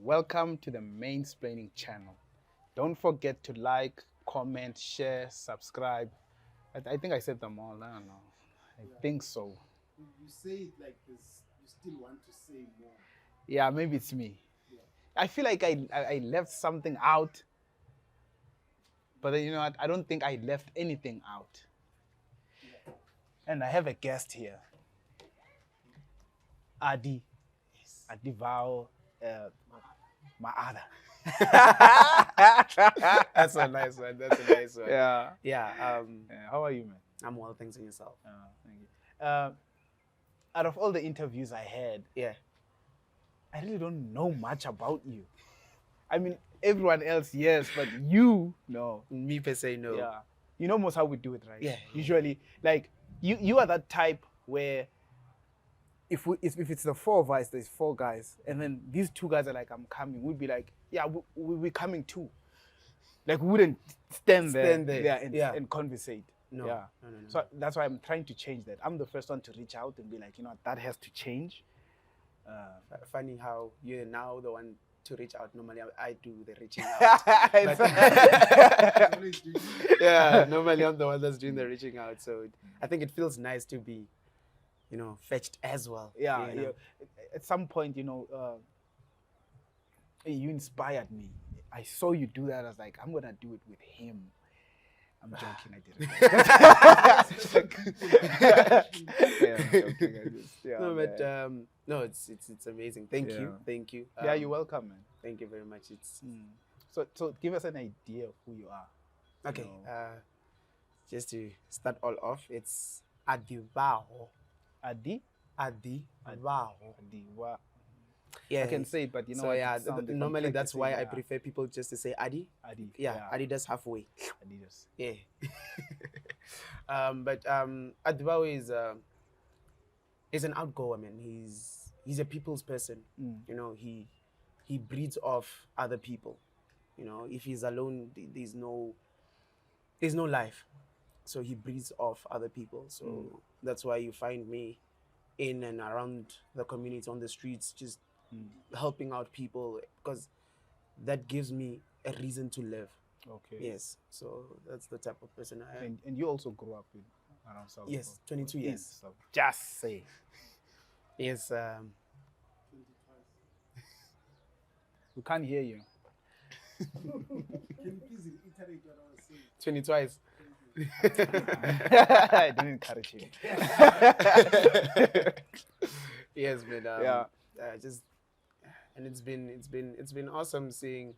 welcome to the MainSplaining channel. Don't forget to like, comment, share, subscribe. I think I said them all. I don't know. I think so. You say it like this, you still want to say more. Yeah, maybe it's me. Yeah. I feel like I left something out. But then, you know what? I don't think I left anything out. Yeah. And I have a guest here. Adi. Yes. Adivhaho, my other. That's a nice one. That's a nice one. Yeah. Yeah. How are you, man? I'm well, thanks on yourself. Thank you. Out of all the interviews I had, Yeah. I really don't know much about you. I mean, everyone else, yes, but you, no. Me per se, no. Yeah. You know most how we do it, right? Yeah. Usually, like, you are that type where if it's the four of us, there's four guys, and then these two guys are like, I'm coming, we'd be like, yeah, we're coming too. Like, we wouldn't stand there and conversate. No. Yeah. No. So that's why I'm trying to change that. I'm the first one to reach out and be like, you know, that has to change. Funny how you're now the one to reach out. Normally, I do the reaching out. Yeah, normally I'm the one that's doing the reaching out. So I think it feels nice to be, fetched as well. Yeah, you know? At some point, you inspired me. I saw you do that. I was like, I'm gonna do it with him. I'm joking. I didn't. Yeah, I'm joking. No, but no, it's amazing. Thank you. Yeah, you're welcome, man. Thank you very much. It's So give us an idea of who you are. okay. Just to start all off, it's Adivhaho. Adivhaho. Yeah, I can say it, but you know. So what, yeah, it sounds normally that's why I complexity, prefer people just to say Adi. Adi. Yeah, Adi does halfway. Adidas. Yeah. But Adivhaho is an outgoer, man. He's a people's person. You know, he breeds off other people. You know, if he's alone, there's no life. So he breeds off other people. So that's why you find me in and around the community, on the streets, just helping out people, because that gives me a reason to live. Okay. Yes. So that's the type of person I am. And you also grew up around Salvokop. Yes, 22 years. So just say. Yes. We can't hear you. Can you please reiterate what I was saying? 20 twice. I didn't encourage you. Yes, man. Yeah. And it's been awesome seeing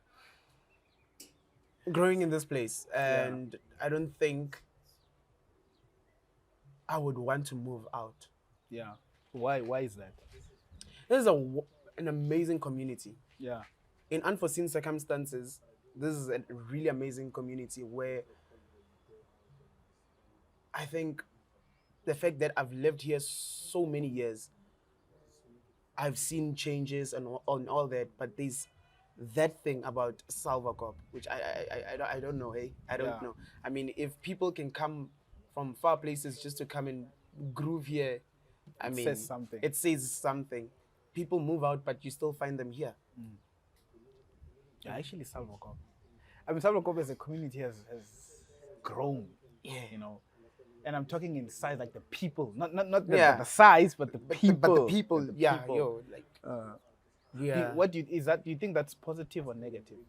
growing in this place, and I don't think I would want to move out. Yeah. Why is that? This is an amazing community. Yeah. In unforeseen circumstances, this is a really amazing community where I think the fact that I've lived here so many years, I've seen changes and all that, but there's that thing about Salvokop, which I don't know, hey? I don't know. I mean, if people can come from far places just to come and groove here, it says something. It says something. People move out, but you still find them here. Yeah, actually, Salvokop. I mean, Salvokop as a community has grown. Yeah. You know, and I'm talking in size, like the people, not the size, but the people. But the people, the yeah, people. yo, like. Do you think that's positive or negative?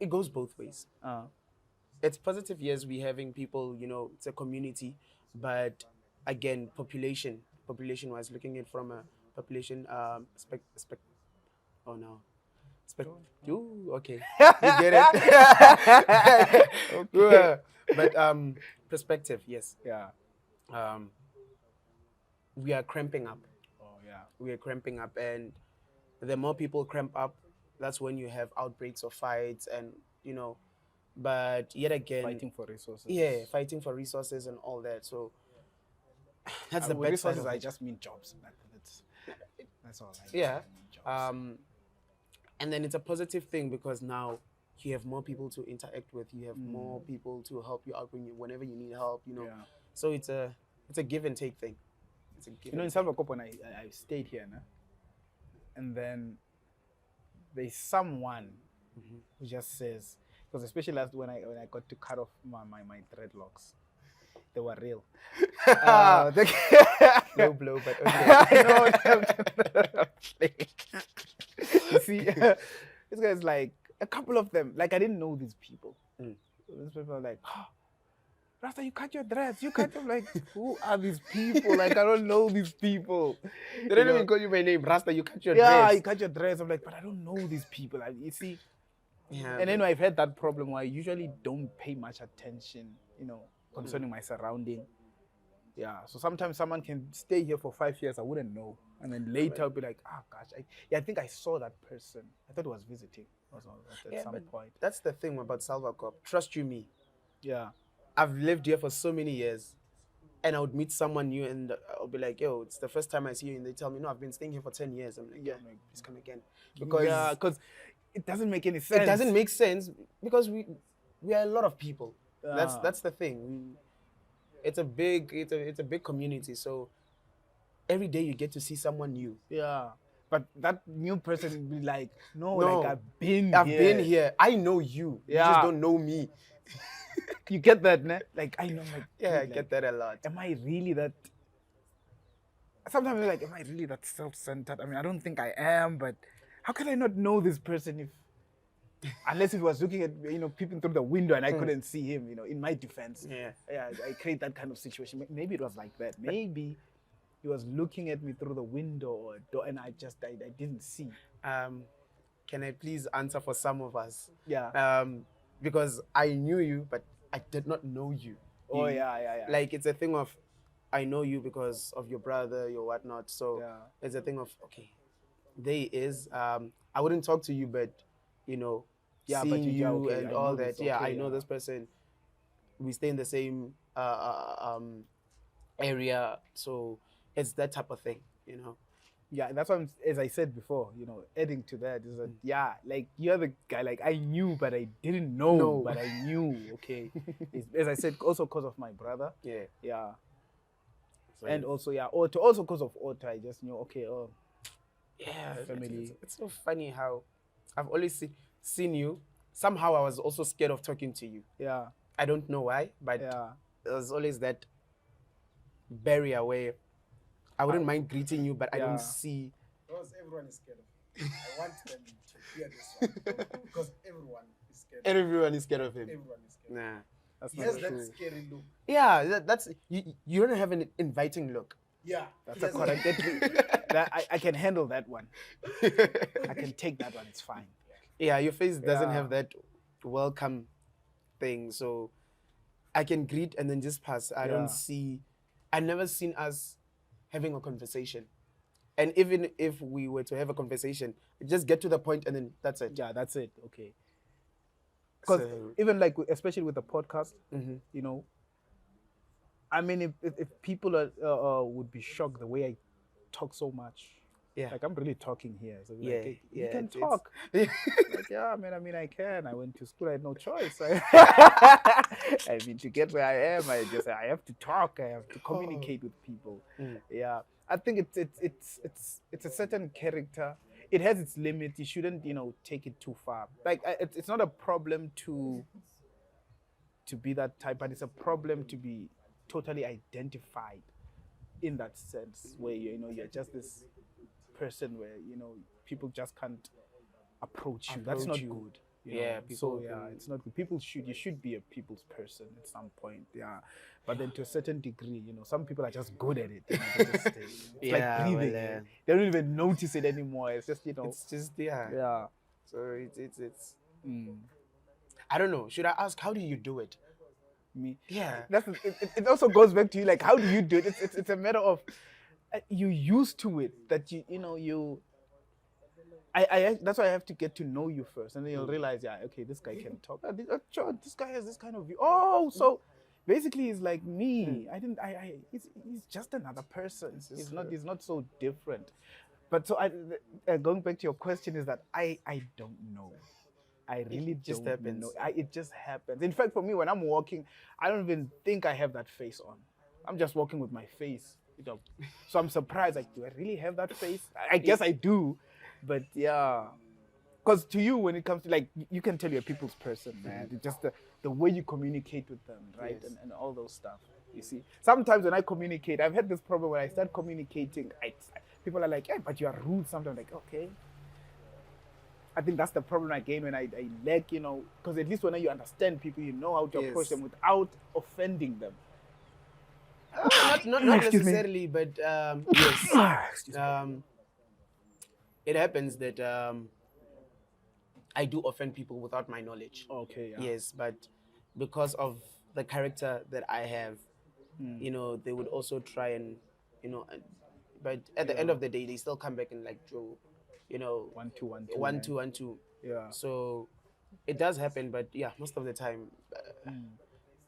It goes both ways. It's positive, yes, we're having people, it's a community, but again, population-wise, looking at it from a population oh no. Okay. You get it? Okay. But perspective, yes. Yeah. We are cramping up. Oh, yeah. We are cramping up, and the more people cramp up, that's when you have outbreaks of fights and, but yet again... Fighting for resources. Yeah, fighting for resources and all that. So that's the bad side of it. I just mean jobs. That's all. Yeah. Jobs. And then it's a positive thing because now you have more people to interact with. You have more people to help you out whenever you need help. Yeah. So it's a give and take thing. In Salvokop, when I stayed here, and then there's someone who just says, because especially last when I got to cut off my dreadlocks, they were real. Low blow, but okay. No, you see, this guy's like a couple of them. Like I didn't know these people. These people are like, oh, Rasta, you cut your dreads. You cut them. Like, who are these people? Like I don't know these people. They don't even call you by name. Rasta, you cut your Yeah, dreads. you cut your dreads. I'm like, but I don't know these people. Like, you see. Yeah, And then I've had that problem where I usually don't pay much attention, concerning my surrounding. Yeah, so sometimes someone can stay here for 5 years, I wouldn't know. And then later I'll be like, gosh, I think I saw that person. I thought it was visiting at some point. That's the thing about Salvokop. Trust you me. Yeah. I've lived here for so many years, and I would meet someone new, and I'll be like, yo, it's the first time I see you, and they tell me, no, I've been staying here for 10 years. I'm like, yeah, please come again. Because it doesn't make any sense. It doesn't make sense because we are a lot of people. Yeah. That's the thing. It's a big community. So every day you get to see someone new. Yeah. But that new person will be like, no, No, like I've been here. I know you. Yeah. You just don't know me. You get that, ne? Like I know, like Yeah, I like, get that a lot. Am I really that? Sometimes I'm like, am I really that self-centered? I mean, I don't think I am, but how can I not know this person if, unless he was looking at, peeping through the window and I couldn't see him, in my defense. Yeah. Yeah, I create that kind of situation. Maybe it was like that. Maybe he was looking at me through the window or door and I didn't see. Can I please answer for some of us? Yeah. Because I knew you, but I did not know you. Oh, yeah. Like, it's a thing of, I know you because of your brother, your whatnot. So Yeah. it's a thing of, okay, there he is. I wouldn't talk to you, but, Yeah, seeing but you okay, and I all know that. this, Yeah, okay, I know yeah. this person. We stay in the same area. So it's that type of thing, Yeah, that's what as I said before, adding to that is that, yeah, like you're the guy, like I knew, but I didn't know, No. but I knew, okay. As I said, also because of my brother. Yeah. Yeah. So And also, yeah, also because of Otto, I just knew, okay, yeah, family. It's so funny how I've always seen you. Somehow I was also scared of talking to you. Yeah, I don't know why, but yeah. there's always that barrier where I wouldn't mind greeting you, but I Yeah. don't see. Because everyone is scared of him. I want them to hear this one. Because everyone is scared. Everyone is scared of him. Everyone is scared. Nah. That's He not has true. that scary look. Yeah, that's you don't have an inviting look. Yeah. That's he a has correct. I can handle that one. I can take that one. It's fine. Yeah, your face doesn't Yeah. have that welcome thing, so I can greet and then just pass. I Yeah. don't see. I never seen us having a conversation, and even if we were to have a conversation, just get to the point and then that's it. Yeah, that's it. Okay. Because So- even like, especially with the podcast, Mhm. I mean, if people would be shocked the way I talk so much. Yeah. Like I'm really talking here. So Yeah, like, hey, you yeah, can it's- talk. Like, yeah, I mean, I can. I went to school. I had no choice. I mean, to get where I am, I have to talk. I have to communicate with people. Yeah, I think it's a certain character. It has its limits. You shouldn't, take it too far. Like it's not a problem to be that type, but it's a problem to be totally identified in that sense where you're just this person where people just can't approach you. That's not Approach you. good. Yeah, So people yeah, can- it's not good. You should be a people's person at some point. Yeah, but then to a certain degree, some people are just good at it. They just stay. It's Yeah, like breathing. well, They don't even notice it anymore. It's just It's just yeah. yeah. So it's. Mm. I don't know. Should I ask how do you do it? Me. Yeah. It also goes back to you, like, how do you do it? It's a matter of you used to it, that you I that's why I have to get to know you first, and then you'll realize, yeah, okay, this guy can talk. Sure, this guy has this kind of view. Oh, so basically he's like me. He's just another person. He's not so different. But so going back to your question is that I don't know. I really just don't happens. know. It just happens. In fact, for me, when I'm walking, I don't even think I have that face on. I'm just walking with my face. So I'm surprised. Like, do I really have that face? I guess I do. But yeah, because to you, when it comes to like, you can tell you're a people's person, man. It's just the way you communicate with them, right? Yes. And all those stuff. You see, sometimes when I communicate, I've had this problem when I start communicating, people are like, "Yeah, but you are rude." Sometimes I'm like, okay. I think that's the problem I gain when I lack, because at least when you understand people, you know how to approach Yes. them without offending them. Not Excuse me. necessarily, but yes. Excuse me. It happens that I do offend people without my knowledge. Okay, yeah. Yes, but because of the character that I have, they would also try and, but at the end of the day, they still come back and like, Joe, 1 2 1 2 1 man. 2 1 2. Yeah. So it does happen, but yeah, most of the time,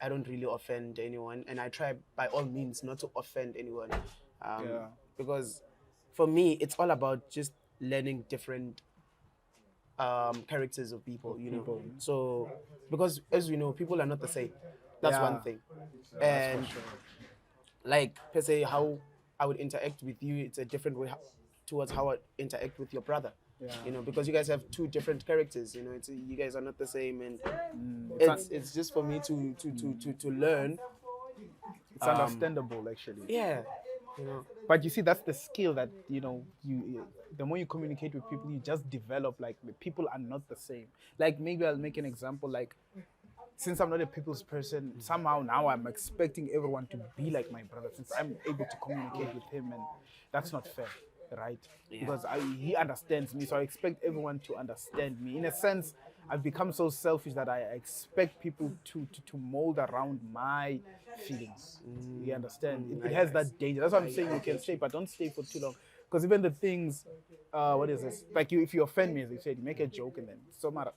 I don't really offend anyone, and I try by all means not to offend anyone, Yeah. because for me, it's all about just learning different characters of people, people. So because as we know, people are not the same. That's Yeah. one thing, and like per se, how I would interact with you, it's a different way towards how I interact with your brother. Yeah. Because you guys have two different characters. It's you guys are not the same, and it's just for me to learn. It's understandable, actually. Yeah, But you see, that's the skill that the more you communicate with people, you just develop. Like, the people are not the same. Like, maybe I'll make an example. Like, since I'm not a people's person, somehow now I'm expecting everyone to be like my brother, since I'm able to communicate with him, and that's not fair, right? Because he understands me, so I expect everyone to understand me. In a sense, I've become so selfish that I expect people to mold around my feelings. You understand? It has that danger. That's why I'm saying you can stay, but don't stay for too long. Because even the things, what is this? Like, if you offend me, as you said, you make a joke, and then so matter.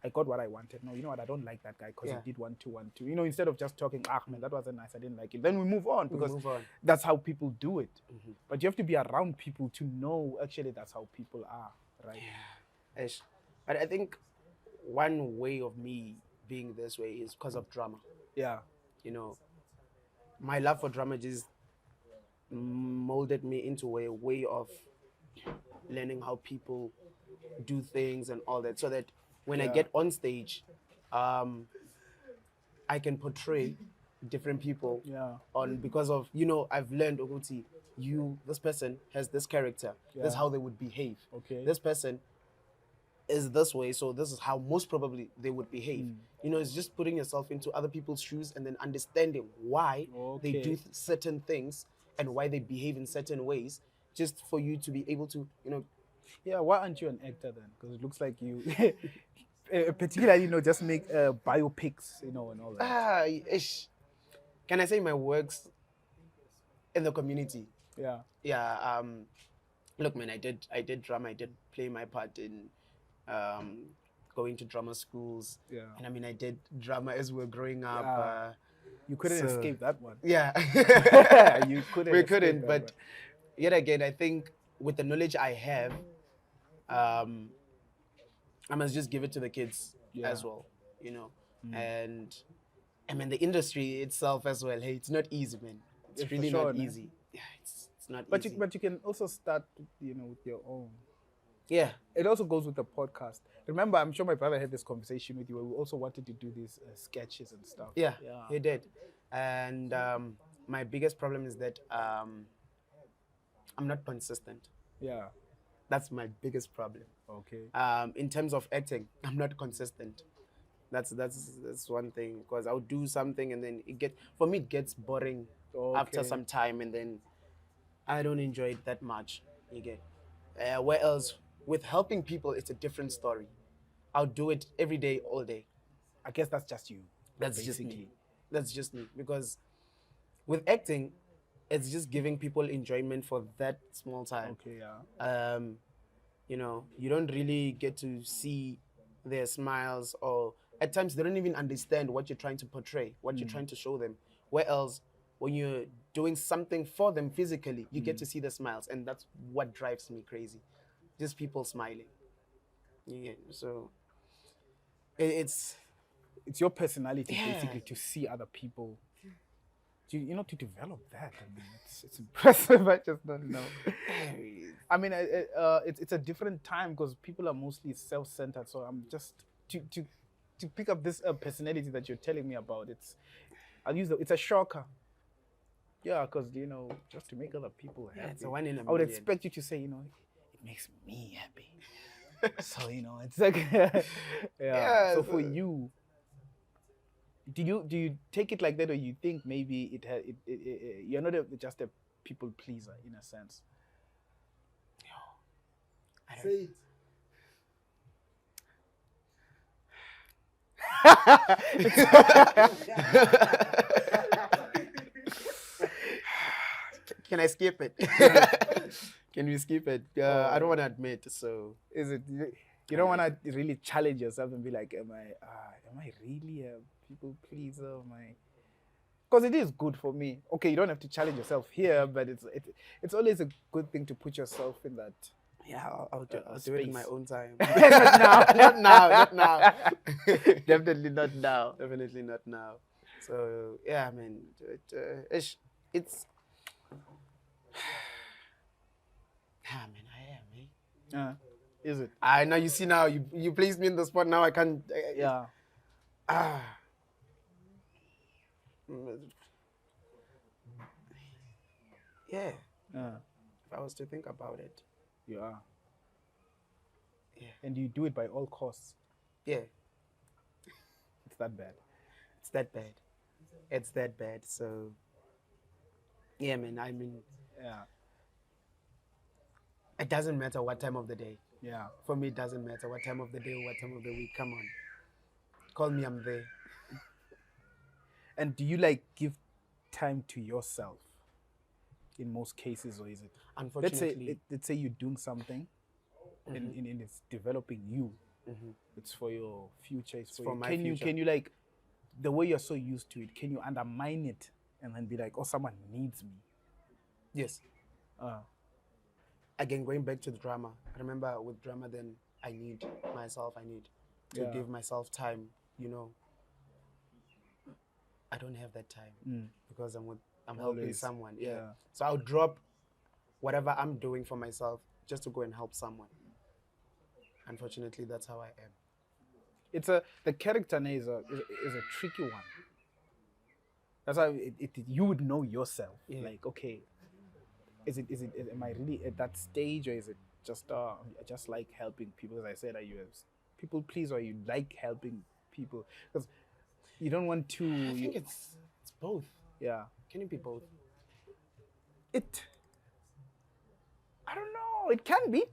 I got what I wanted. No, you know what? I don't like that guy because he did 1 2 1 2. Instead of just talking, man, that wasn't nice. I didn't like it. Then we move on, because that's how people do it. But you have to be around people to know actually that's how people are, right? Yeah. But I think one way of me being this way is because of drama. Yeah. My love for drama just molded me into a way of learning how people do things and all that, so that when I get on stage, I can portray different people because of, I've learned, Oguti, this person has this character, this is how they would behave. Okay. This person is this way, so this is how most probably they would behave. It's just putting yourself into other people's shoes and then understanding why they do certain things and why they behave in certain ways, just for you to be able to, Yeah, why aren't you an actor then? Because it looks like you, particularly, just make biopics, and all that. Can I say my works in the community? Yeah. Yeah. Look, man, I did drama. I did play my part in going to drama schools. Yeah. And I did drama as we were growing up. You couldn't escape that one. Yeah. You couldn't. We couldn't. But yet again, I think with the knowledge I have, I must just give it to the kids as well, And the industry itself as well. Hey, it's not easy, man. It's really not easy. Yeah, it's not easy. But you can also start, with your own. Yeah. It also goes with the podcast. Remember, I'm sure my brother had this conversation with you where we also wanted to do these sketches and stuff. Yeah, he did. And my biggest problem is that I'm not consistent. Yeah. That's my biggest problem. Okay. In terms of acting, I'm not consistent. That's one thing, because I'll do something and then it gets boring after some time, and then I don't enjoy it that much. You get. Whereas with helping people, it's a different story. I'll do it every day, all day. I guess that's just you. That's just me. That's just me. Because with acting, it's just giving people enjoyment for that small time. Okay, yeah. You don't really get to see their smiles, or at times they don't even understand what you're trying to portray, what you're trying to show them. Whereas when you're doing something for them physically, you get to see the smiles, and that's what drives me crazy. Just people smiling. Yeah, so it's your personality basically to see other people to develop that. I mean, it's impressive. I just don't know. I mean, it's a different time because people are mostly self-centered. So I'm just to pick up this personality that you're telling me about. It's a shocker. Yeah, because just to make other people happy. Yeah, it's a one in a I would million. expect you to say, it makes me happy. So it's like, yeah. So for you, do you take it like that, or you think maybe you're not just a people pleaser in a sense? Say it. Can I skip it? Can we skip it? I don't want to admit. So Is it you don't want to really challenge yourself and be like, am I really a people pleaser? Because it is good for me. Okay, you don't have to challenge yourself here, but it's always a good thing to put yourself in that. yeah, I'll do it in my space. own time. Not now. Not now. Not now. Definitely not now. Definitely not now. So yeah, I mean, it's. Ah, man, I am. Is it? I now you see now you placed me in the spot. Now I can't. Yeah. Yeah. If I was to think about it. You are. Yeah. And you do it by all costs. Yeah. It's that bad. It's that bad. It's that bad. So. Yeah, man. I mean, Yeah. it doesn't matter what time of the day. Yeah. For me, it doesn't matter what time of the day or what time of the week. Come on. Call me, I'm there. And do you give time to yourself in most cases, or is it? Unfortunately. Let's say you're doing something, and it's developing you. It's for your future. It's for my can future. Can you the way you're so used to it? Can you undermine it and then be like, oh, someone needs me? Yes. Again, going back to the drama. I remember with drama, then I need myself. I need to give myself time. I don't have that time because I'm helping Always. someone. Yeah. So I'll drop whatever I'm doing for myself just to go and help someone. Unfortunately, that's how I am. The character is a tricky one. That's why you would know yourself. Yeah. Like, okay, am I really at that stage, or is it just I just like helping people? As I said, are you a people pleaser, or you like helping people? Because you don't want to. I think it's both. Yeah. Can it be both? I don't know. It can be.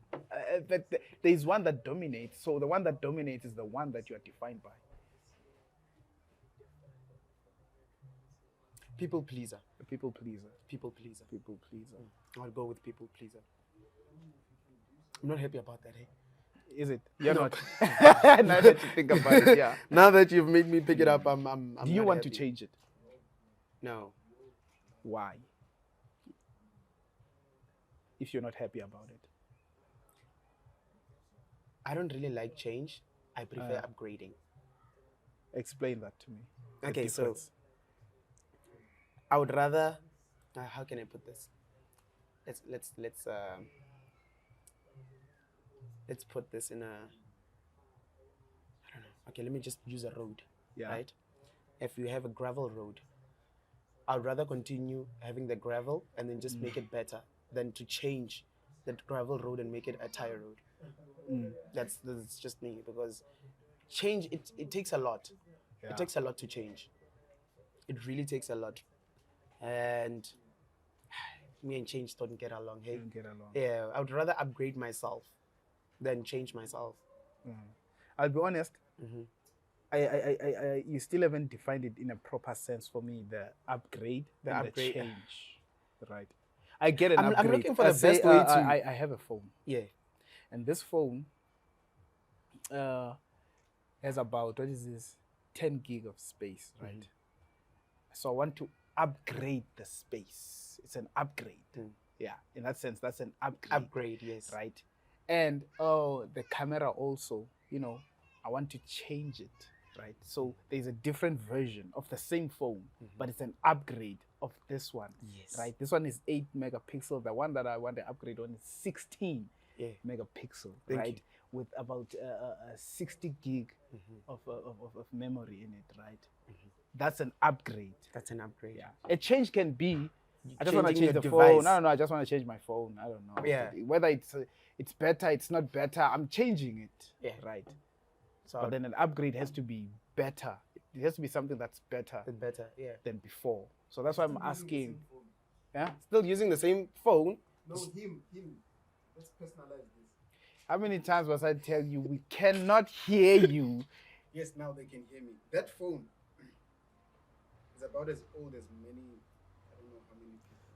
But there's one that dominates. So the one that dominates is the one that you are defined by. People pleaser. The people pleaser. People pleaser. People pleaser. I'll go with people pleaser. I'm not happy about that, eh? Is it? You're No. not. Now that you think about it, yeah. Now that you've made me pick it up, I'm Do you not want to happy. change it? No. Why? If you're not happy about it. I don't really like change. I prefer upgrading. Explain that to me. The Okay, so difference. I would rather. How can I put this? Let's put this in a. I don't know. Okay, let me just use a road. Yeah. Right. If you have a gravel road, I'd rather continue having the gravel and then just make it better than to change that gravel road and make it a tire road. That's just me, because change it takes a lot. Yeah. It takes a lot to change. It really takes a lot. And me and change don't get along. Hey, Don't get along. yeah, I would rather upgrade myself than change myself. I'll be honest. I you still haven't defined it in a proper sense for me. The upgrade, The and upgrade. the change, right? I get an I'm upgrade. looking for the Say, best way to- I have a phone, Yeah. and this phone has about 10 gig of space, right? So I want to upgrade the space. It's an upgrade. Yeah, in that sense, that's an upgrade. Upgrade, yes. Right? And the camera also, I want to change it, right? So there's a different version of the same phone, but it's an upgrade of this one. Yes. Right. This one is 8 megapixel. The one that I want to upgrade on is 16 Yeah. megapixel. Thank right. you. With about 60 gig of memory in it. Right. That's an upgrade. That's an upgrade. Yeah. A change can be. I just want to Changing change the your phone. device. No, I just want to change my phone. I don't know. Yeah. Whether it's better, it's not better. I'm changing it. Yeah. Right. So But then an upgrade has to be better. It has to be something that's better better. Yeah. than before. So that's why I'm asking. Yeah. Still using the same phone. No, him. Let's personalize this. How many times must I tell you we cannot hear you? Yes, now they can hear me. That phone is about as old as many, I don't know how many people.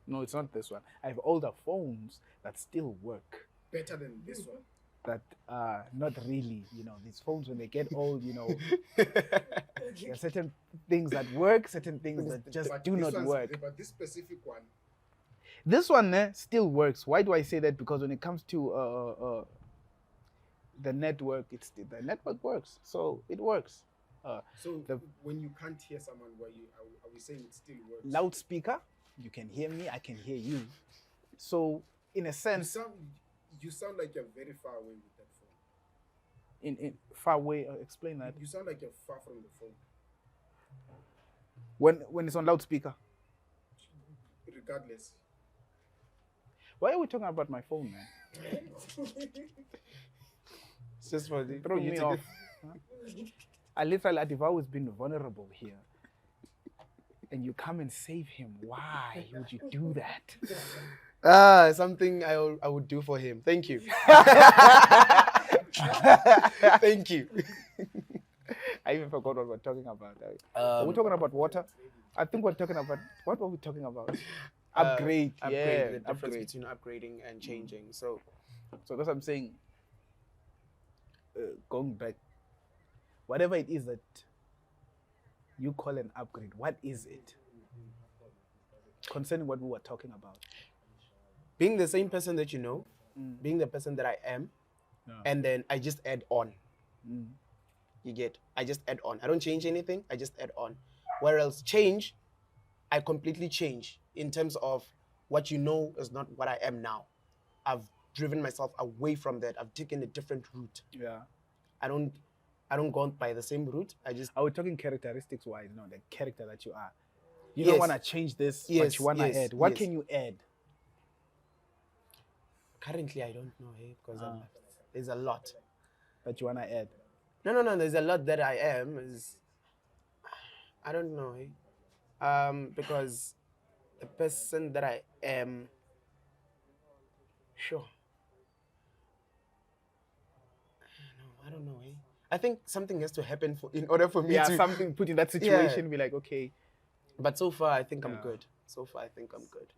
No, it's not this one. I have older phones that still work. Better than this one. That not really, these phones when they get old, there are certain things that work, certain things that just But do this not one's- work. But this specific one, This one still works. Why do I say that? Because when it comes to the network, the network works, so it works. when you can't hear someone, are we saying it still works? Loudspeaker, you can hear me, I can hear you. So in a sense, You sound like you're very far away with that phone. in far away, explain that. You sound like you're far from the phone. When it's on loudspeaker. Regardless. Why are we talking about my phone, man? It's just for the Throw me off. I literally, Adivhaho has been vulnerable here. And you come and save him. Why would you do that? Something I would do for him. Thank you. Thank you. I even forgot what we're talking about. Are we talking about water? I think we're talking about, what were we talking about? Upgrade. Yeah, The difference upgrade. between upgrading and changing. So So that's what I'm saying. Going back, whatever it is that you call an upgrade, what is it? Concerning what we were talking about. being the same person that you know, being the person that I am, Yeah. and then I just add on. Mm. You get? I just add on. I don't change anything. I just add on. Whereas change, I completely change in terms of what you know is not what I am now. I've driven myself away from that. I've taken a different route. Yeah. I don't go by the same route. I just Are we talking characteristics wise? No, the character that you are. You don't Yes. want to change this, but Yes, you want to yes, add. What yes. can you add? currently I don't know, hey, because there's a lot. That you want to add? No. There's a lot that I am. I don't know, hey. Because the person that I am, sure. I don't know, hey. I think something has to happen in order for me Yeah, to. something put in that situation, be like, okay. But so far, I think I'm Yeah. good. So far, I think I'm good.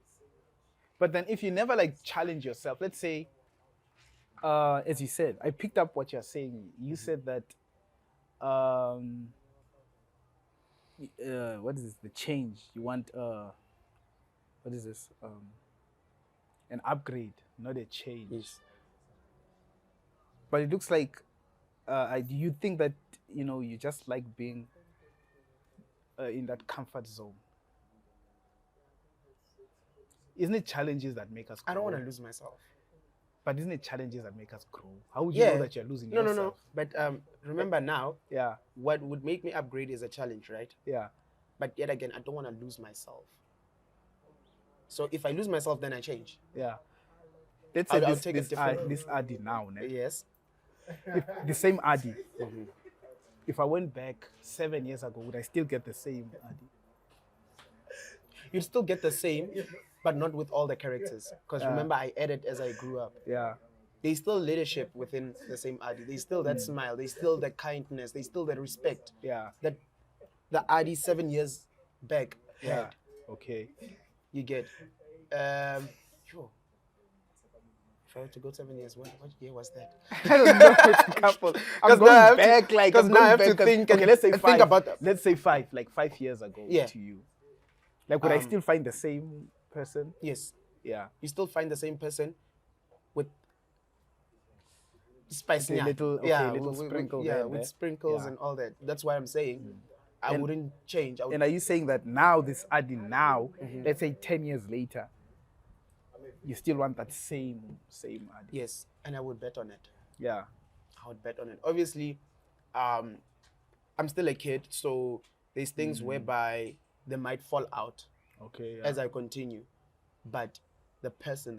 But then if you never like challenge yourself, let's say, as you said, I picked up what you're saying. You said that, what is this? The change. You want, what is this? An upgrade, not a change. Yes. But it looks like, do you think that, you just like being in that comfort zone? Isn't it challenges that make us grow? I don't want to lose myself. But isn't it challenges that make us grow? How would you know that you're losing yourself? No. But remember now, Yeah, what would make me upgrade is a challenge, right? yeah. But yet again, I don't want to lose myself. So if I lose myself, then I change. Yeah. Let's say I'll this, take a this, different- this Adi now, ne? Yes. The same Adi. If I went back 7 years ago, would I still get the same Adi? You'd still get the same, but not with all the characters. Because remember, I added as I grew up. Yeah. There's still leadership within the same Adi. There's still that smile. There's still the kindness. There's still the respect Yeah. that the Adi 7 years back Yeah. had. Okay. You get. Sure. If I were to go 7 years, what year was that? I don't know. It's a couple. I'm 'Cause going now I have to- back like. 'cause I'm now I going have to back 'cause- think Okay, and let's say think 5. about that. Let's say 5, like 5 years ago Yeah. to you. Like, would I still find the same person? Yes. Yeah. You still find the same person with spice, Okay, little yeah, sprinkle yeah, here and with there. sprinkles Yeah. and all that. That's why I'm saying I wouldn't change. And are you saying that now, this Adi now, let's say 10 years later, you still want that same Adi? Yes, and I would bet on it. Yeah. I would bet on it. Obviously, I'm still a kid, so there's things whereby they might fall out Okay. as I continue, but the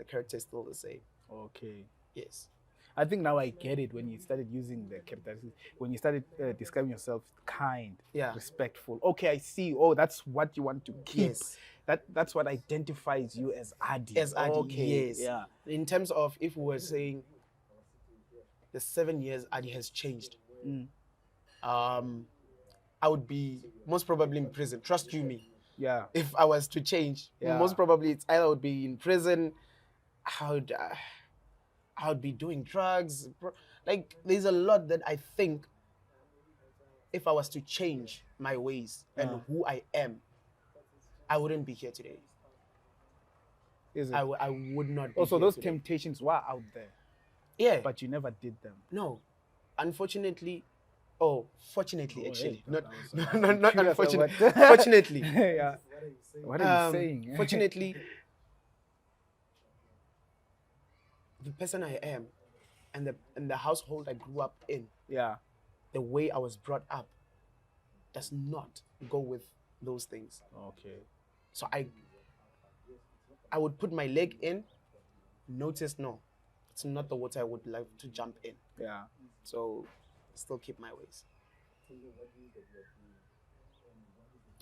character is still the same. Okay. Yes. I think now I get it when you started using the characteristics, when you started describing yourself kind, respectful. Okay, I see. Oh, that's what you want to keep. Yes. That's what identifies you as Adi. As Adi, okay. yes. Yeah. In terms of if we were saying the 7 years Adi has changed, I would be most probably in prison. Trust you me. Yeah. If I was to change, most probably it's either I would be in prison, I would be doing drugs. Like, there's a lot that I think if I was to change my ways and who I am, I wouldn't be here today. Is it? I would not be Also, here those today. temptations were out there, Yeah. but you never did them. No. Unfortunately, fortunately, actually. hey, Not curious unfortunately. about- Fortunately. Yeah. What are you saying? Fortunately, the person I am and the household I grew up in, Yeah. the way I was brought up, does not go with those things. Okay. So I would put my leg in, notice no, it's not the water I would like to jump in. Yeah. So still keep my ways.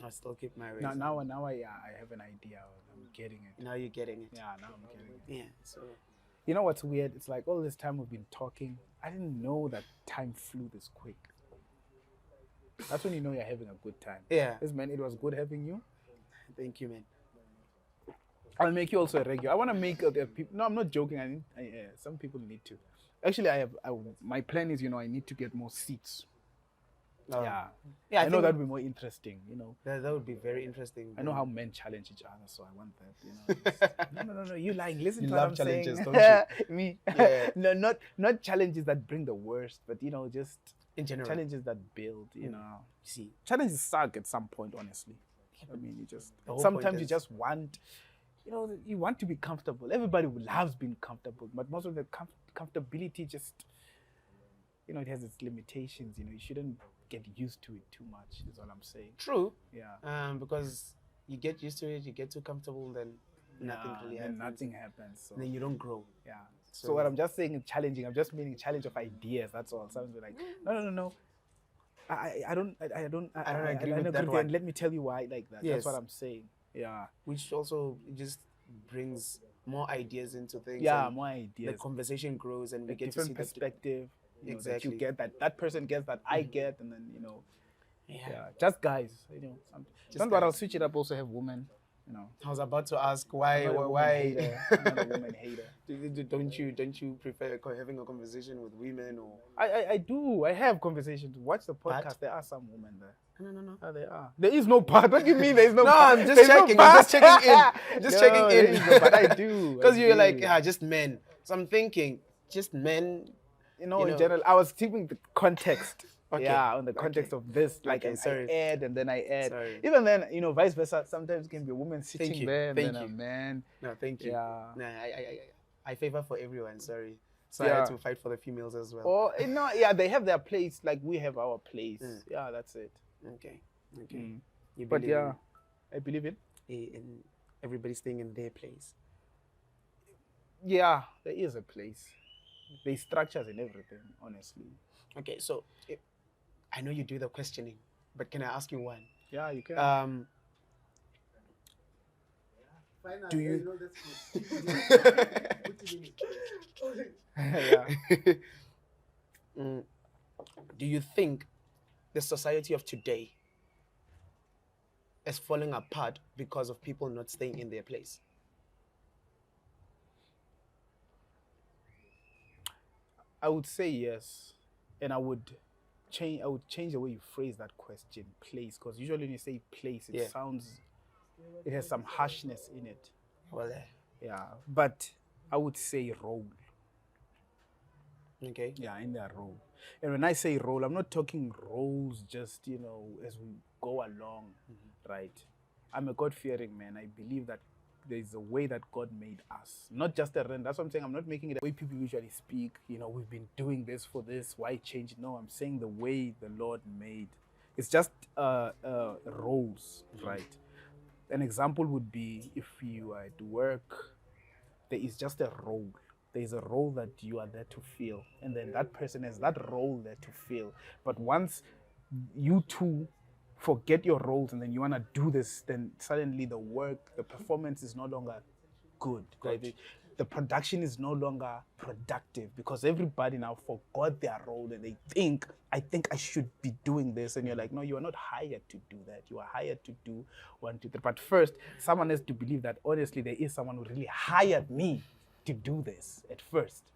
I still keep my ways. Now I have an idea. I'm getting it. Now you're getting it. Yeah, now I'm getting it. Yeah. So You know what's weird? It's like all this time we've been talking, I didn't know that time flew this quick. That's when you know you're having a good time. yeah. This man, it was good having you. Thank you, man. I'll make you also a regular. I want to make other people. No, I'm not joking. Some people need to. Actually, my plan is, I need to get more seats. Yeah. Yeah. I know that would be more interesting, that would be very interesting. I know how men challenge each other, so I want that. No. You lying. Listen You to love what I'm challenges, saying. don't you? Me. Yeah. No, not challenges that bring the worst, but just in general. challenges that build. See, Challenges suck at some point, honestly. I mean, The whole sometimes point you is- just want, you want to be comfortable. Everybody loves being comfortable, but most of the comfortability just, it has its limitations. You shouldn't get used to it too much. Is all I'm saying. true. Yeah. Because you get used to it, you get too comfortable, then nothing really happens. Nothing happens. So. Then you don't grow. Yeah. So what I'm just saying is challenging. I'm just meaning challenge of ideas. That's all. Someone will be like, no. I don't agree with that and one. let me tell you why like that. Yes. That's what I'm saying. Yeah. Which also just brings more ideas into things. Yeah, and more the ideas. conversation grows, and we A get to see different that. perspective. That Exactly. you get that person gets that I get, and then Yeah. just guys. Just Don't worry, I'll guys. switch it up. Also have women. I was about to ask why. I'm not a woman hater. I'm not a woman hater. Don't you prefer having a conversation with women or? I do. I have conversations. Watch the podcast. But- There are some women there. No. Oh, there are. There is no part. What do you mean there is no No, part? I'm just There's no checking. I'm just part. checking in. Just checking in. there is no part. I do. Because I you're do. like, just men. So I'm thinking, just men. in general, I was keeping the context. Okay. Yeah, on the context of this. Like, Okay, sorry. I add and then I add. Sorry. Even then, vice versa. Sometimes it can be a woman sitting you. there and Thank then a you. man. No, thank you. Yeah. No, I favor for everyone. Sorry. So I Yeah. had to fight for the females as well. Or, they have their place like we have our place. Yeah, that's it. Okay. Mm. You But believe yeah, I believe it. in everybody staying in their place. Yeah, there is a place. There's structures in everything, honestly. Okay, so I know you do the questioning, but can I ask you one? Yeah, you can. Finally, Do you- know that's good. Yeah. Do you think the society of today is falling apart because of people not staying in their place? I would say yes, and I would change the way you phrase that question, place, because usually when you say place, it it has some harshness in it. Well, Yeah, but I would say role. Okay. Yeah, in their role. And when I say role, I'm not talking roles just, you know, as we go along, right? I'm a God-fearing man. I believe that there's a way that God made us, not just a rent. That's what I'm saying. I'm not making it the way people usually speak. You know, we've been doing this for this. Why change it? No, I'm saying the way the Lord made. It's just roles, right? An example would be if you are at work, there is just a role. There is a role that you are there to fill, and then that person has that role there to fill. But once you two forget your roles and then you want to do this, then suddenly the work, the performance is no longer good. Right? The production is no longer productive because everybody now forgot their role and they think, I think I should be doing this. And you're like, no, you are not hired to do that. You are hired to do 1, 2, 3. But first, someone has to believe that honestly, there is someone who really hired me to do this at first,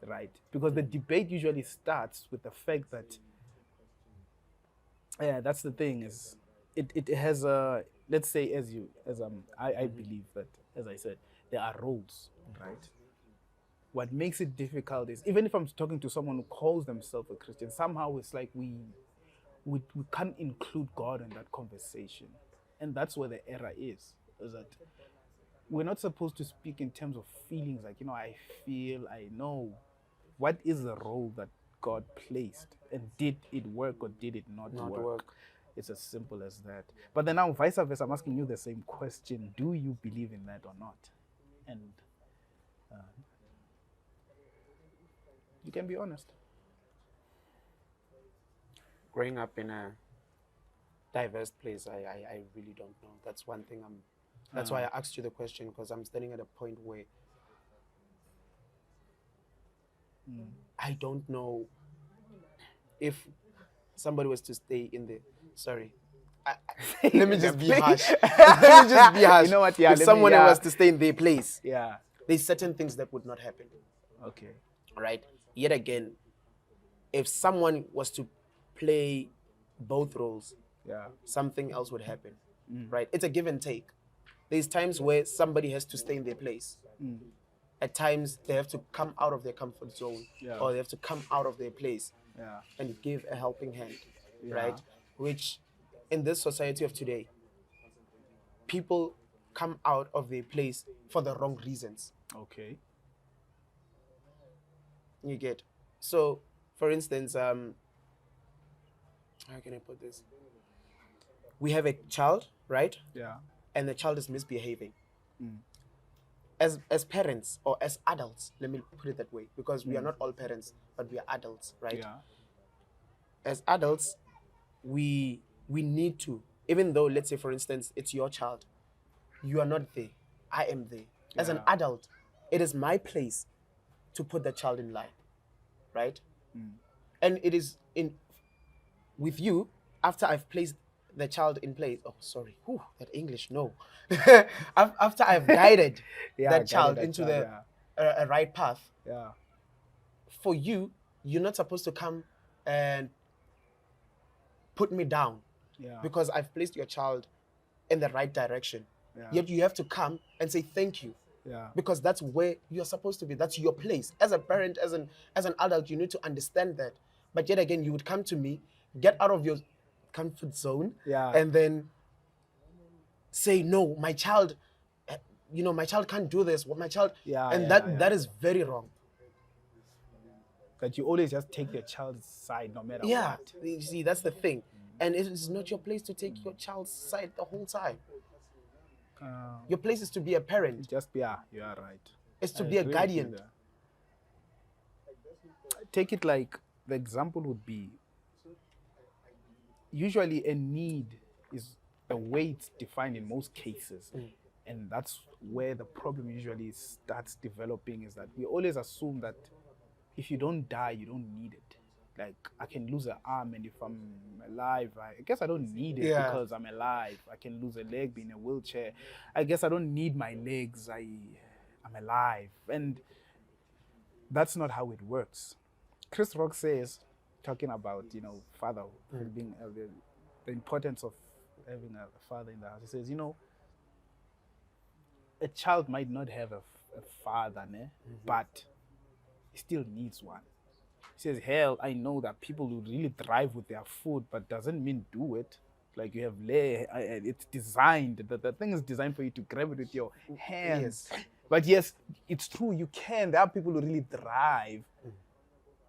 right? Because the debate usually starts with the fact that, yeah, that's the thing is, it has a, let's say I believe that, as I said, there are roles, right? What makes it difficult is, even if I'm talking to someone who calls themselves a Christian, somehow it's like we can't include God in that conversation. And that's where the error is that we're not supposed to speak in terms of feelings, like, you know, I feel, I know. What is the role that God placed? And did it work or did it not work? It's as simple as that. But then now, vice versa, I'm asking you the same question. Do you believe in that or not? And you can be honest. Growing up in a diverse place, I really don't know. That's one thing that's why I asked you the question, because I'm standing at a point where I don't know if somebody was to stay in the, sorry, let me just be harsh. Let me just be harsh. You know what? Yeah, if someone was to stay in their place, yeah, there's certain things that would not happen. okay, Right? Yet again, if someone was to play both roles, yeah, something else would happen. Right? It's a give and take. There's times where somebody has to stay in their place. At times they have to come out of their comfort zone, or they have to come out of their place and give a helping hand, right? Which in this society of today, people come out of their place for the wrong reasons. okay, You get? So, for instance, how can I put this? We have a child, right? yeah, And the child is misbehaving. As parents or as adults, let me put it that way, because we are not all parents, but we are adults, right? yeah, As adults, we need to, even though, let's say for instance, it's your child, you are not there, I am there. As an adult, it is my place to put the child in line, right? And it is in with you, after I've placed the child in place. Oh, sorry, that English, no. After I've guided that child into the a right path. yeah, For you, you're not supposed to come and put me down because I've placed your child in the right direction. Yet you have to come and say thank you. Because that's where you're supposed to be. That's your place. As a parent, as an adult, you need to understand that. But yet again, you would come to me, get out of your comfort zone, and then say, no, my child, my child can't do this. My child, that is very wrong. That you always just take the child's side no matter what. You see, that's the thing. And it is not your place to take your child's side the whole time. Your place is to be a parent. Just be, you are right. It's to be a guardian. Take it like, the example would be, usually a need is the way it's defined in most cases. And that's where the problem usually starts developing, is that we always assume that if you don't die, you don't need it. Like, I can lose an arm, and if I'm alive, I guess I don't need it because I'm alive. I can lose a leg, be in a wheelchair. I guess I don't need my legs. I'm alive. And that's not how it works. Chris Rock says, talking about, father, being the importance of having a father in the house. He says, a child might not have a father, but he still needs one. He says, hell, I know that people will really thrive with their food, but doesn't mean do it. Like you have it's designed. The thing is designed for you to grab it with your hands. Yes. But yes, it's true. You can. There are people who really thrive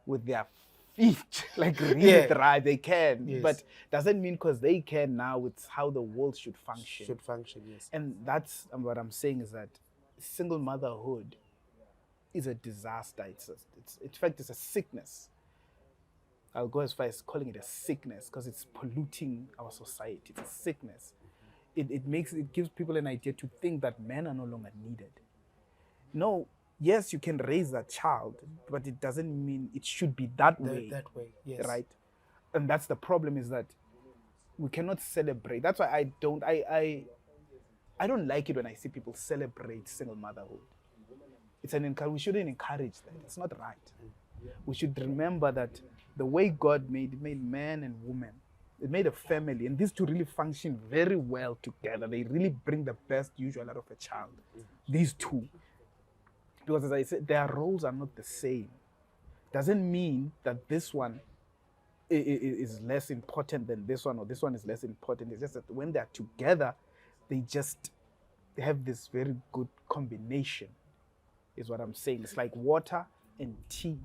with their feet. Like really Yeah. thrive. They can. Yes. But doesn't mean because they can now, it's how the world should function. Should function, yes. And that's what I'm saying is that single motherhood is a disaster. In fact, it's a sickness. I'll go as far as calling it a sickness because it's polluting our society. It's a sickness. It gives people an idea to think that men are no longer needed. No, yes, you can raise a child, but it doesn't mean it should be that way. That way, yes. Right? And that's the problem is that we cannot celebrate. That's why I don't like it when I see people celebrate single motherhood. We shouldn't encourage that. It's not right. We should remember that the way God made man and woman, it made a family, and these two really function very well together. They really bring the best usual out of a child. These two. Because as I said, their roles are not the same. Doesn't mean that this one is less important than this one, or this one is less important. It's just that when they're together, they have this very good combination, is what I'm saying. It's like water and tea.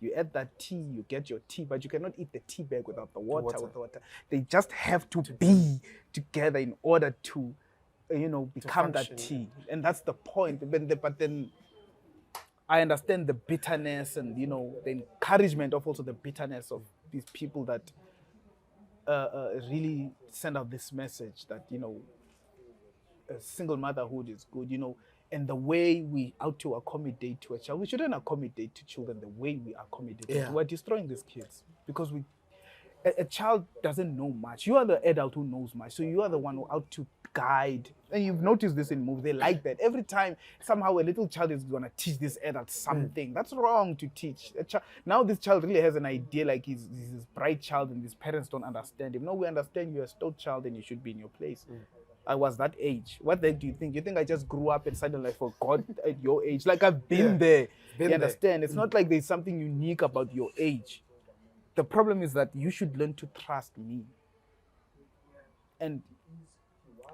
You add that tea, you get your tea, but you cannot eat the tea bag without the water. With the water. They just have to be together in order to, become that tea. And that's the point. But then I understand the bitterness and, the encouragement of also the bitterness of these people that really send out this message that, single motherhood is good, and the way we ought to accommodate to a child. We shouldn't accommodate to children the way we accommodate. Yeah. We're destroying these kids because a child doesn't know much. You are the adult who knows much. So you are the one who ought to guide. And you've noticed this in movies. They like that. Every time somehow a little child is going to teach this adult something. That's wrong to teach. Now this child really has an idea like he's this bright child and his parents don't understand him. No, we understand you're a stout child and you should be in your place. I was that age. What then do you think? You think I just grew up and suddenly I forgot at your age? Like I've been there. You understand? It's not like there's something unique about your age. The problem is that you should learn to trust me. And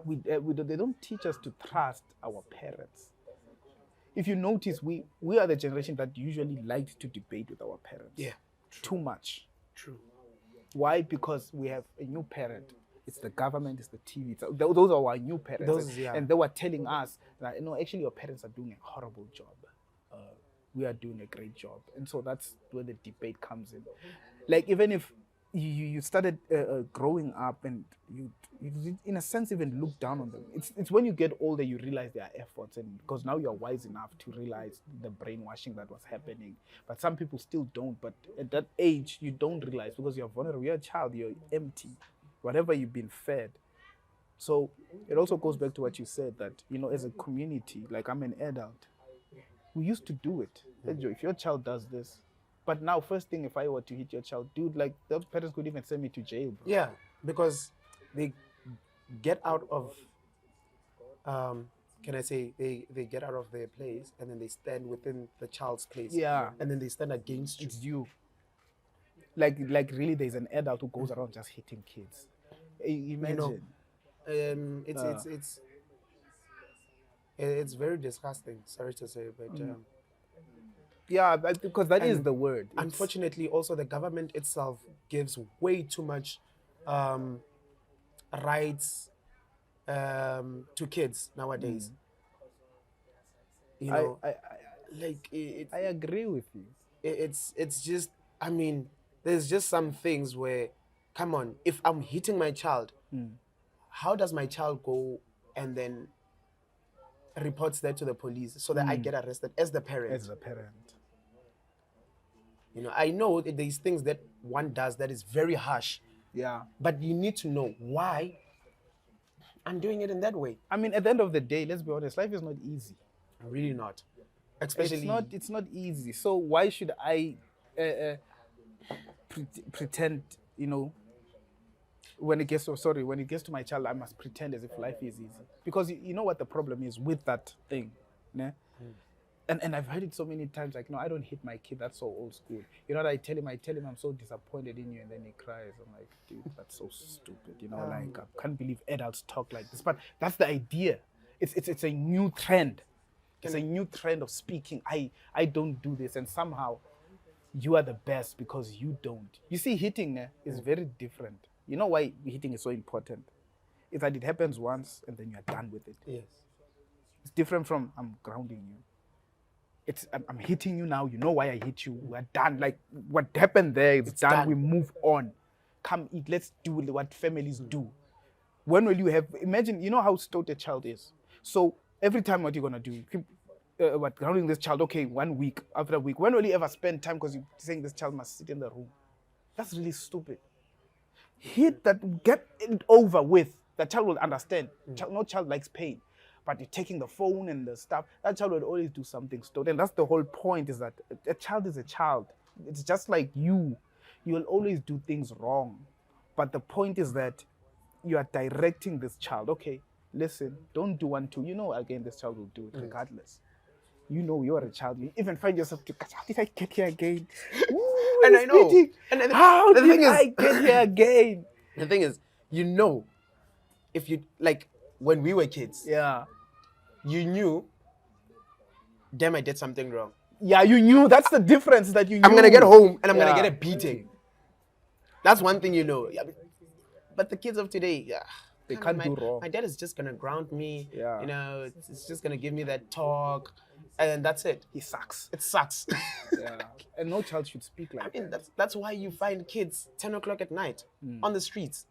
they don't teach us to trust our parents. If you notice, we are the generation that usually liked to debate with our parents. Yeah. Too much. True. Why? Because we have a new parent. It's the government, it's the TV. Those are our new parents. And they were telling us that, actually your parents are doing a horrible job. We are doing a great job. And so that's where the debate comes in. Like even if you started growing up and you in a sense even look down on them. It's when you get older you realize their efforts, and because now you're wise enough to realize the brainwashing that was happening. But some people still don't. But at that age you don't realize because you're vulnerable. You're a child, you're empty. Whatever you've been fed. So it also goes back to what you said that, as a community, like I'm an adult, we used to do it. If your child does this, but now first thing, if I were to hit your child, dude, like the parents could even send me to jail, bro. Yeah, because they get out of, they get out of their place and then they stand within the child's place. Yeah. And then they stand against you. It's you. Like really, there's an adult who goes around just hitting kids. Imagine. It's very disgusting. Sorry to say, but yeah, because that is the word. Unfortunately, also the government itself gives way too much rights to kids nowadays. I agree with you. It's just, there's just some things where, come on, if I'm hitting my child, how does my child go and then reports that to the police so that I get arrested as the parent? As the parent. I know that there's things that one does that is very harsh. Yeah. But you need to know why I'm doing it in that way. At the end of the day, let's be honest, life is not easy. Really not. Especially it's not easy. So why should I pretend, when it gets to my child, I must pretend as if life is easy. Because you know what the problem is with that thing. Né? And I've heard it so many times, like, no, I don't hit my kid. That's so old school. You know what I tell him? I'm so disappointed in you, and then he cries. I'm like, dude, that's so stupid. You know, like, I can't believe adults talk like this. But that's the idea. It's a new trend. It's a new trend of speaking. I don't do this, and somehow you are the best because you don't. You see, hitting is very different. You know why hitting is so important? It's that it happens once, and then you're done with it. Yes. It's different from I'm grounding you. I'm hitting you now. You know why I hit you. We're done. Like what happened there, it's done. We move on. Come eat. Let's do what families do. When will you have? Imagine. You know how stout a child is. So every time, what you're gonna do? Keep grounding this child. Okay, 1 week after a week. When will you ever spend time because you're saying this child must sit in the room? That's really stupid. Hit that. Get it over with. The child will understand. No child likes pain. But you're taking the phone and the stuff, that child will always do something stupid. And that's the whole point, is that a child is a child. It's just like you. You will always do things wrong. But the point is that you are directing this child. Okay, listen, don't do 1, 2. You know, again, this child will do it regardless. You know you're a child. You even find yourself, how did I get here again? Ooh, And I know. And how the did thing is, I get here again? The thing is, you know, if you, like, when we were kids, Yeah. you knew, damn, I did something wrong. Yeah, you knew. That's the difference, that you knew. I'm going to get home and I'm going to Yeah. get a beating. That's one thing you know. Yeah, but the kids of today, They can't do wrong. My dad is just going to ground me. Yeah. You know, it's just going to give me that talk. And that's it. He sucks. It sucks. Yeah. And no child should speak like I mean, that. that's why you find kids 10 o'clock at night on the streets.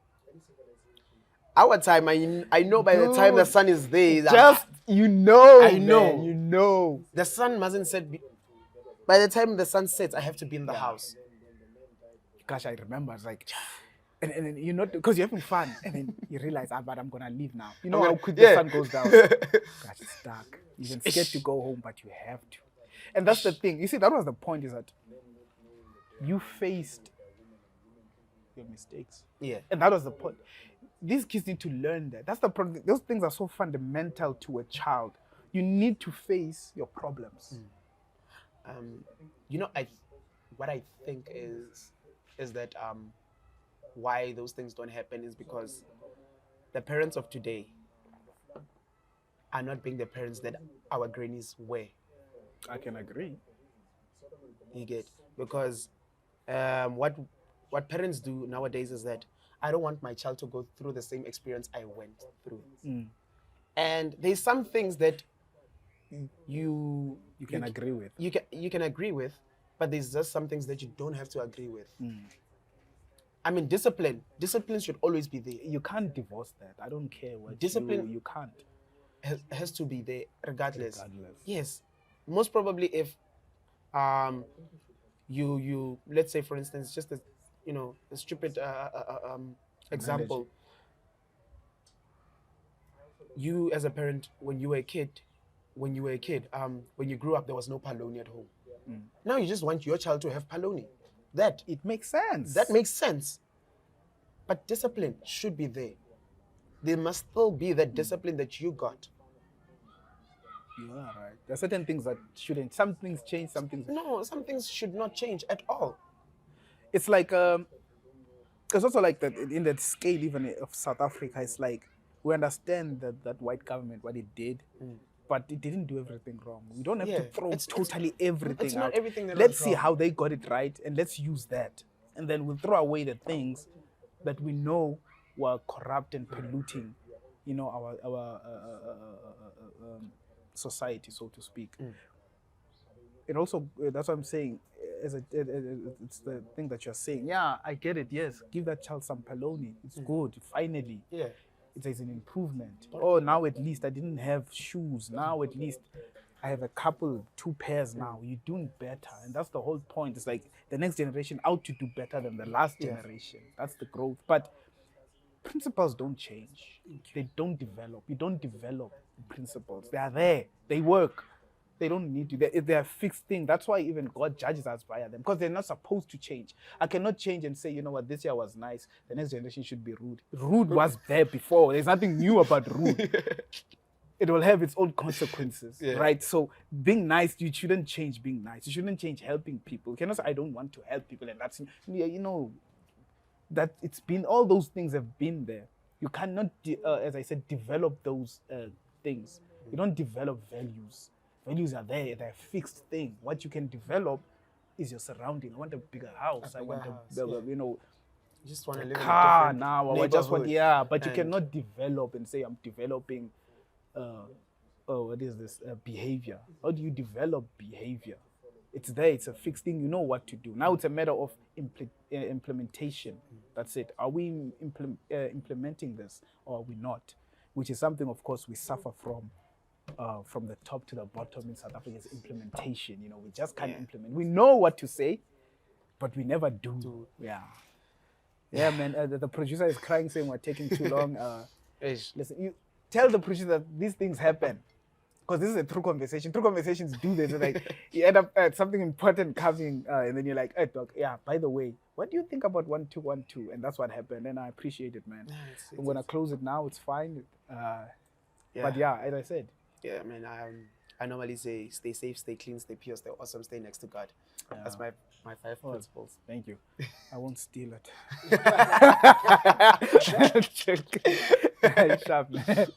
Our time, I know by the time the sun is there, Just, you know. I know. Man, you know. the sun mustn't set. By the time the sun sets, I have to be in the house. Gosh, I remember. It's like, and you know, because you're having fun, and then you realize, but I'm gonna leave now. You know how quick the sun goes down. Gosh, it's dark. You're even scared to go home, but you have to. And that's the thing. You see, that was the point, is that you faced your mistakes. Yeah. And that was the point. These kids need to learn that. That's the problem. Those things are so fundamental to a child. You need to face your problems. You know, what I think is that why those things don't happen is because the parents of today are not being the parents that our grannies were. I can agree. You get? Because what parents do nowadays is that I don't want my child to go through the same experience I went through. And there's some things that you can agree with. You can agree with, but there's just some things that you don't have to agree with. I mean, discipline should always be there. You can't divorce that. I don't care what Discipline- you can't. Has to be there regardless. Regardless. Yes. Most probably if you let's say, for instance, just a stupid example. You as a parent, when you were a kid, when you grew up, there was no paloni at home. Now you just want your child to have paloni. It makes sense. That makes sense. But discipline should be there. There must still be that discipline that you got. You are right. There are certain things that shouldn't. Some things change, some things. No, some things should not change at all. It's like it's also like that in that scale even of South Africa. It's like we understand that white government, what it did, but it didn't do everything wrong. We don't have to throw totally everything It's not out. everything that Let's was see wrong. how they got it right, and let's use that, and then we'll throw away the things that we know were corrupt and polluting, our society, so to speak. And also, that's what I'm saying. It's the thing that you're saying. Yeah, I get it. Yes, give that child some paloni. It's good. Finally, Yeah. it's an improvement. Oh, now at least I didn't have shoes. Now at least I have a couple, 2 pairs now. You're doing better, and that's the whole point. It's like the next generation out to do better than the last generation. That's the growth. But principles don't change. They don't develop. You don't develop principles. They are there. They work. They don't need to. They're a fixed thing. That's why even God judges us by them, because they're not supposed to change. I cannot change and say, you know what, this year was nice. The next generation should be rude. Rude was there before. There's nothing new about rude. it will have its own consequences, Yeah. right? So being nice, you shouldn't change being nice. You shouldn't change helping people. You cannot say, I don't want to help people, and that's, that it's been, all those things have been there. You cannot, as I said, develop those things. You don't develop values. Values are there, they're a fixed thing. What you can develop is your surrounding. I want a bigger house. I want You just want to live car in a different now. I just want, neighborhood. but you And- cannot develop and say I'm developing what is this behavior? How do you develop behavior? It's there, it's a fixed thing, you know what to do. Now it's a matter of implementation. That's it. Are we implementing this or are we not? Which is something, of course, we suffer from the top to the bottom in South Africa, is implementation. We just can't implement. We know what to say, but we never do. Yeah, man. The producer is crying, saying we're taking too long. Listen, you tell the producer that these things happen, because this is a true conversation. True conversations do this. It's like you end up something important coming, and then you're like, "Hey, dog, yeah. By the way, what do you think about 1212?" And that's what happened, and I appreciate it, man. I'm gonna close it now. It's fine. But yeah, as I said. Yeah, man. I normally say, stay safe, stay clean, stay pure, stay awesome, stay next to God. That's my 5 principles. Thank you. I won't steal it. Sharp, man.